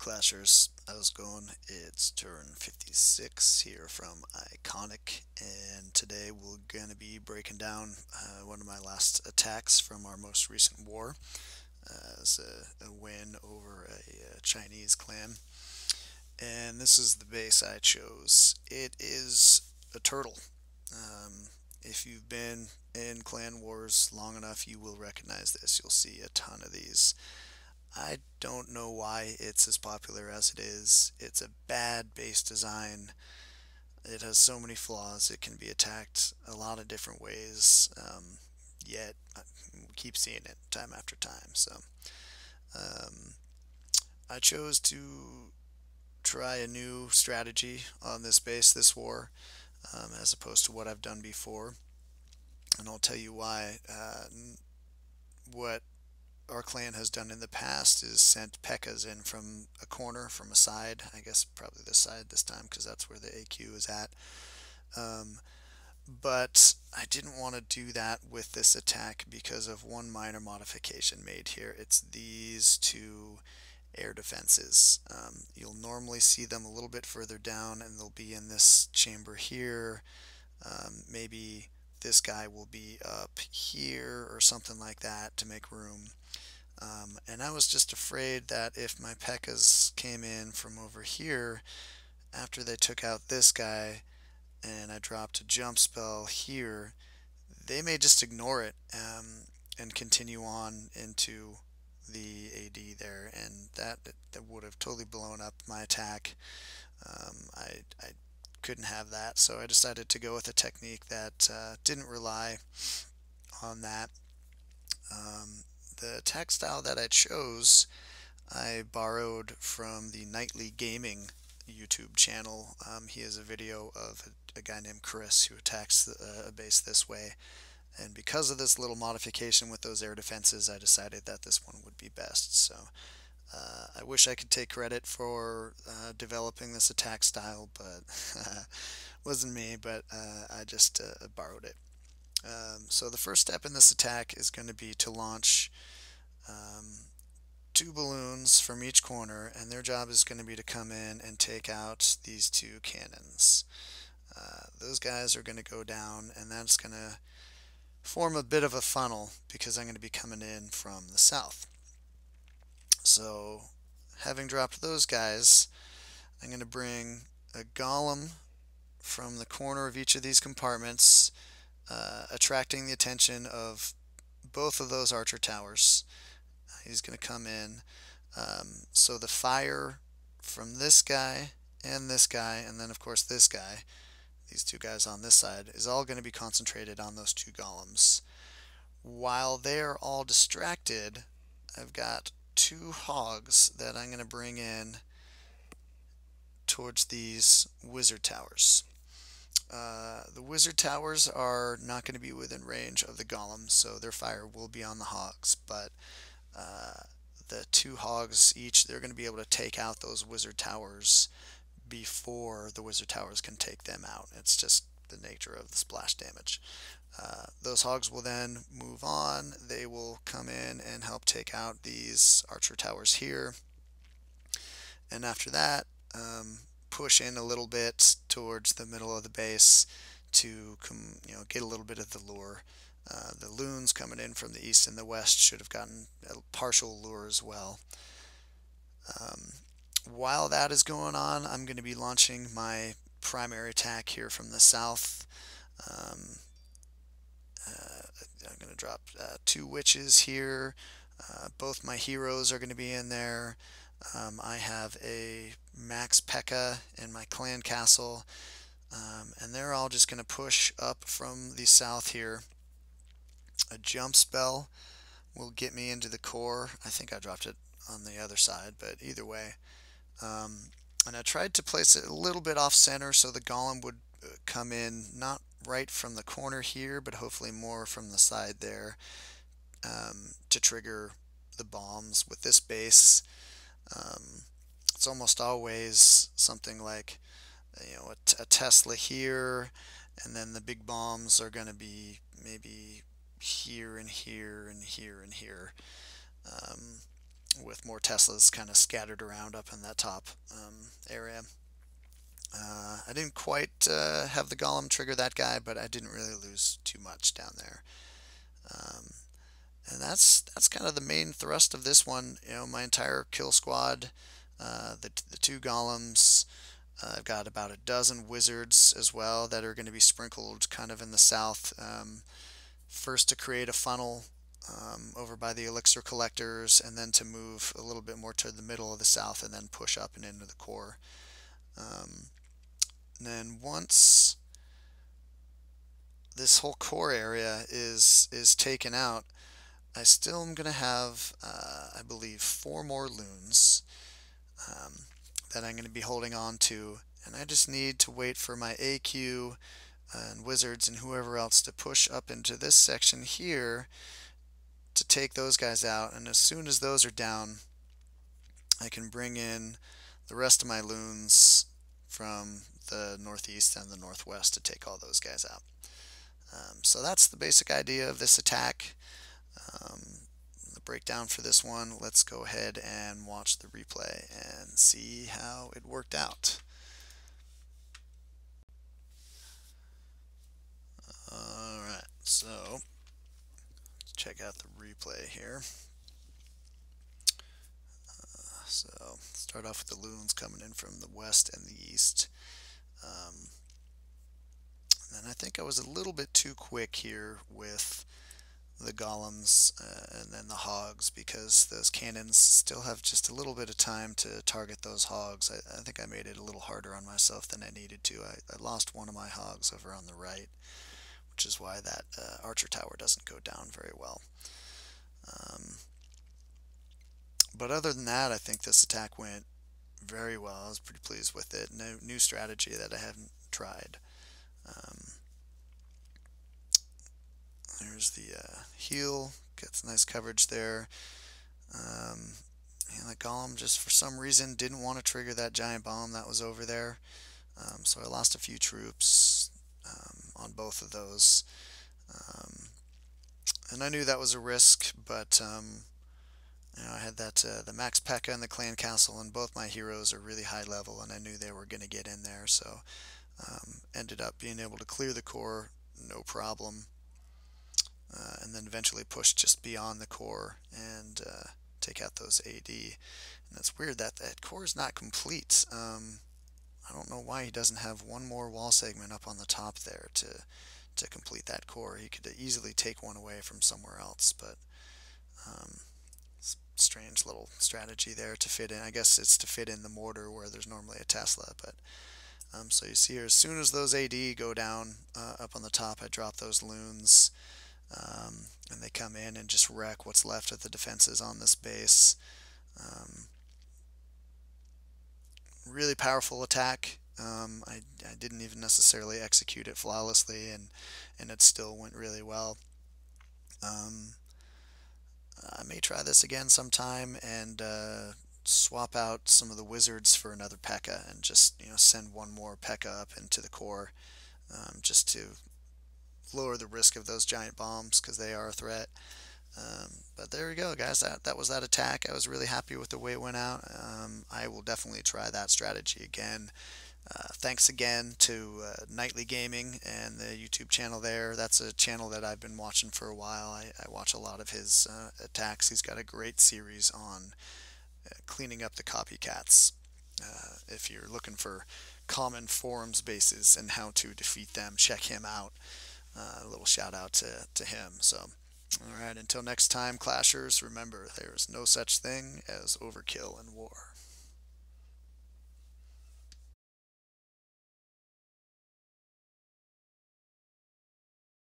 Clashers, how's it going? It's Turin56 here from iKonik, and today we're going to be breaking down one of my last attacks from our most recent war as a win over a Chinese clan. And this is the base I chose. It is a turtle. If you've been in clan wars long enough, you will recognize this. You'll see a ton of these. I don't know why it's as popular as it is. It's a bad base design. It has so many flaws. It can be attacked a lot of different ways, yet we keep seeing it time after time. So um, I chose to try a new strategy on this base this war, as opposed to what I've done before. And I'll tell you why. What our clan has done in the past is sent P.E.K.K.A.s in from a corner, from a side. I guess probably this side this time because that's where the AQ is at. Um, but I didn't want to do that with this attack because of one minor modification made here. It's these two air defenses. You'll normally see them a little bit further down, and they'll be in this chamber here. Maybe this guy will be up here or something like that to make room. And I was just afraid that if my P.E.K.K.A.s came in from over here, after they took out this guy, and I dropped a jump spell here, they may just ignore it and continue on into the AD there, and that would have totally blown up my attack. I couldn't have that, so I decided to go with a technique that didn't rely on that. The attack style that I chose, I borrowed from the Nightly Gaming YouTube channel. He has a video of a guy named Chris who attacks a base this way. And because of this little modification with those air defenses, I decided that this one would be best. So I wish I could take credit for developing this attack style, but wasn't me, but I just borrowed it. So the first step in this attack is going to be to launch two balloons from each corner, and their job is going to be to come in and take out these two cannons. Those guys are going to go down, and that's going to form a bit of a funnel because I'm going to be coming in from the south. So having dropped those guys, I'm going to bring a golem from the corner of each of these compartments, attracting the attention of both of those archer towers. He's going to come in. So the fire from this guy, and then of course this guy, these two guys on this side, is all going to be concentrated on those two golems. While they're all distracted, I've got two hogs that I'm going to bring in towards these wizard towers. The wizard towers are not going to be within range of the golems, so their fire will be on the hogs, but the two hogs each, they're going to be able to take out those wizard towers before the wizard towers can take them out. It's just the nature of the splash damage. Those hogs will then move on. They will come in and help take out these archer towers here. And after that, push in a little bit towards the middle of the base to get a little bit of the lure. The loons coming in from the east and the west should have gotten a partial lure as well. While that is going on, I'm going to be launching my primary attack here from the south. I'm going to drop two witches here. Both my heroes are going to be in there. I have a max P.E.K.K.A. in my clan castle, and they're all just going to push up from the south here. A jump spell will get me into the core. I think I dropped it on the other side, but either way. And I tried to place it a little bit off center so the golem would come in not right from the corner here, but hopefully more from the side there, to trigger the bombs. With this base, it's almost always something like a Tesla here, and then the big bombs are going to be maybe here and here and here and here. with more Teslas kind of scattered around up in that top area. I didn't quite have the Golem trigger that guy, but I didn't really lose too much down there. Um, and that's kind of the main thrust of this one. You know, my entire kill squad, the two golems. I've got about a dozen wizards as well that are going to be sprinkled kind of in the south. First to create a funnel over by the elixir collectors, and then to move a little bit more to the middle of the south, and then push up and into the core. And then once this whole core area is taken out, I still am going to have, I believe, 4 more loons that I'm going to be holding on to, and I just need to wait for my AQ and wizards and whoever else to push up into this section here to take those guys out, and as soon as those are down, I can bring in the rest of my loons from the northeast and the northwest to take all those guys out. So that's the basic idea of this attack. The breakdown for this one, let's go ahead and watch the replay and see how it worked out. Alright, so check out the replay here. So start off with the loons coming in from the west and the east. And I think I was a little bit too quick here with the golems and then the hogs, because those cannons still have just a little bit of time to target those hogs. I think I made it a little harder on myself than I needed to. I lost one of my hogs over on the right, which is why that archer tower doesn't go down very well. But other than that, I think this attack went very well. I was pretty pleased with it. No new strategy that I haven't tried. There's the heal, gets nice coverage there. And the golem just for some reason didn't want to trigger that giant bomb that was over there. So I lost a few troops on both of those. And I knew that was a risk, but you know, I had that the Max P.E.K.K.A. and the Clan Castle, and both my heroes are really high level, and I knew they were going to get in there, so ended up being able to clear the core no problem, and then eventually push just beyond the core and take out those AD. And it's weird that that core is not complete. I don't know why he doesn't have one more wall segment up on the top there to complete that core. He could easily take one away from somewhere else, but strange little strategy there to fit in. I guess it's to fit in the mortar where there's normally a Tesla, but so you see here, as soon as those AD go down up on the top, I drop those loons, and they come in and just wreck what's left of the defenses on this base. Really powerful attack. I didn't even necessarily execute it flawlessly, and it still went really well. I may try this again sometime and swap out some of the wizards for another P.E.K.K.A. and just, you know, send one more P.E.K.K.A. up into the core, just to lower the risk of those giant bombs, because they are a threat. But there we go, guys. That was that attack. I was really happy with the way it went out. I will definitely try that strategy again. Thanks again to Nightly Gaming and the YouTube channel there. That's a channel that I've been watching for a while. I watch a lot of his attacks. He's got a great series on cleaning up the copycats. If you're looking for common forums bases and how to defeat them, check him out. A little shout out to him. So, alright, until next time, Clashers, remember, there's no such thing as overkill in war.